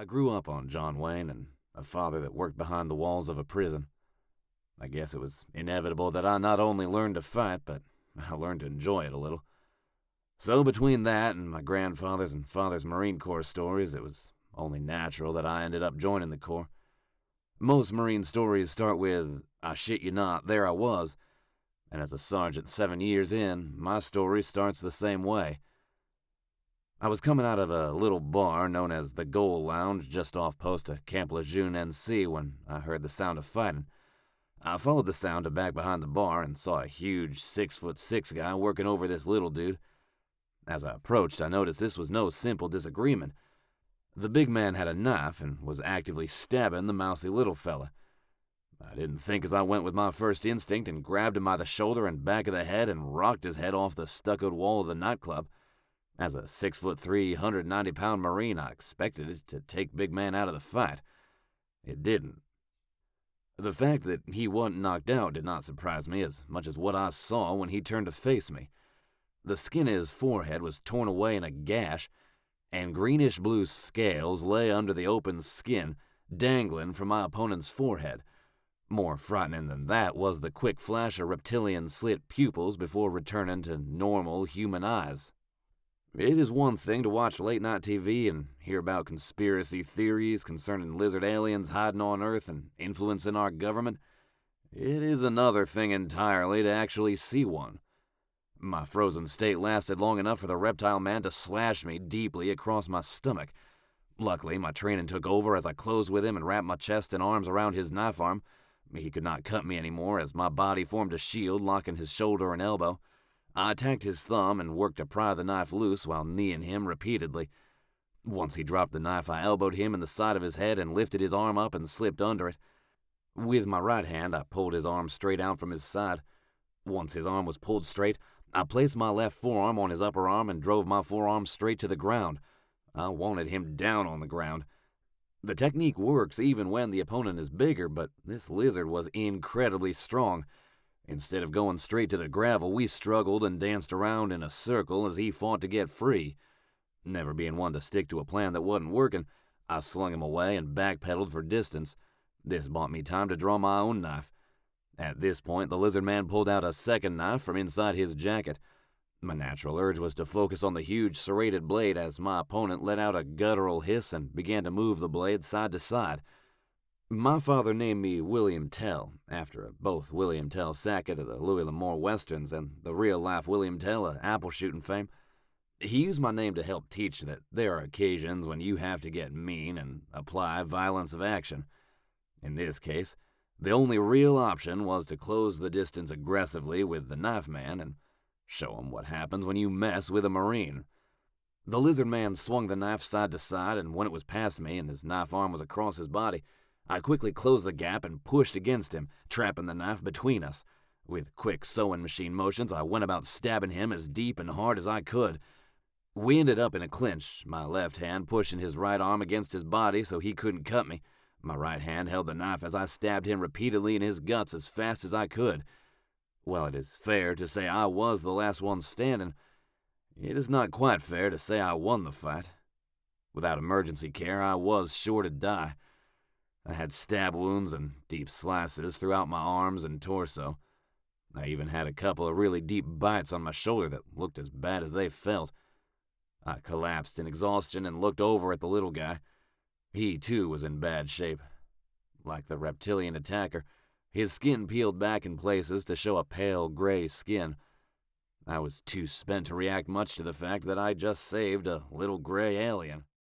I grew up on John Wayne and a father that worked behind the walls of a prison. I guess it was inevitable that I not only learned to fight, but I learned to enjoy it a little. So between that and my grandfather's and father's Marine Corps stories, it was only natural that I ended up joining the Corps. Most Marine stories start with, "I shit you not, there I was," and as a sergeant 7 years in, my story starts the same way. I was coming out of a little bar known as the Goal Lounge just off post of Camp Lejeune, NC, when I heard the sound of fighting. I followed the sound to back behind the bar and saw a huge 6'6" guy working over this little dude. As I approached, I noticed this was no simple disagreement. The big man had a knife and was actively stabbing the mousy little fella. I didn't think as I went with my first instinct and grabbed him by the shoulder and back of the head and rocked his head off the stuccoed wall of the nightclub. As a 6'3", 190-pound Marine, I expected it to take big man out of the fight. It didn't. The fact that he wasn't knocked out did not surprise me as much as what I saw when he turned to face me. The skin of his forehead was torn away in a gash, and greenish-blue scales lay under the open skin, dangling from my opponent's forehead. More frightening than that was the quick flash of reptilian slit pupils before returning to normal human eyes. It is one thing to watch late-night TV and hear about conspiracy theories concerning lizard aliens hiding on Earth and influencing our government. It is another thing entirely to actually see one. My frozen state lasted long enough for the reptile man to slash me deeply across my stomach. Luckily, my training took over as I closed with him and wrapped my chest and arms around his knife arm. He could not cut me anymore as my body formed a shield locking his shoulder and elbow. I attacked his thumb and worked to pry the knife loose while kneeing him repeatedly. Once he dropped the knife, I elbowed him in the side of his head and lifted his arm up and slipped under it. With my right hand, I pulled his arm straight out from his side. Once his arm was pulled straight, I placed my left forearm on his upper arm and drove my forearm straight to the ground. I wanted him down on the ground. The technique works even when the opponent is bigger, but this lizard was incredibly strong. Instead of going straight to the gravel, we struggled and danced around in a circle as he fought to get free. Never being one to stick to a plan that wasn't working, I slung him away and backpedaled for distance. This bought me time to draw my own knife. At this point, the lizard man pulled out a second knife from inside his jacket. My natural urge was to focus on the huge serrated blade as my opponent let out a guttural hiss and began to move the blade side to side. My father named me William Tell, after both William Tell Sackett of the Louis L'Amour Westerns and the real-life William Tell of apple-shooting fame. He used my name to help teach that there are occasions when you have to get mean and apply violence of action. In this case, the only real option was to close the distance aggressively with the knife man and show him what happens when you mess with a Marine. The lizard man swung the knife side to side, and when it was past me and his knife arm was across his body, I quickly closed the gap and pushed against him, trapping the knife between us. With quick sewing machine motions, I went about stabbing him as deep and hard as I could. We ended up in a clinch, my left hand pushing his right arm against his body so he couldn't cut me. My right hand held the knife as I stabbed him repeatedly in his guts as fast as I could. While it is fair to say I was the last one standing, it is not quite fair to say I won the fight. Without emergency care, I was sure to die. I had stab wounds and deep slices throughout my arms and torso. I even had a couple of really deep bites on my shoulder that looked as bad as they felt. I collapsed in exhaustion and looked over at the little guy. He, too, was in bad shape. Like the reptilian attacker, his skin peeled back in places to show a pale gray skin. I was too spent to react much to the fact that I just saved a little gray alien.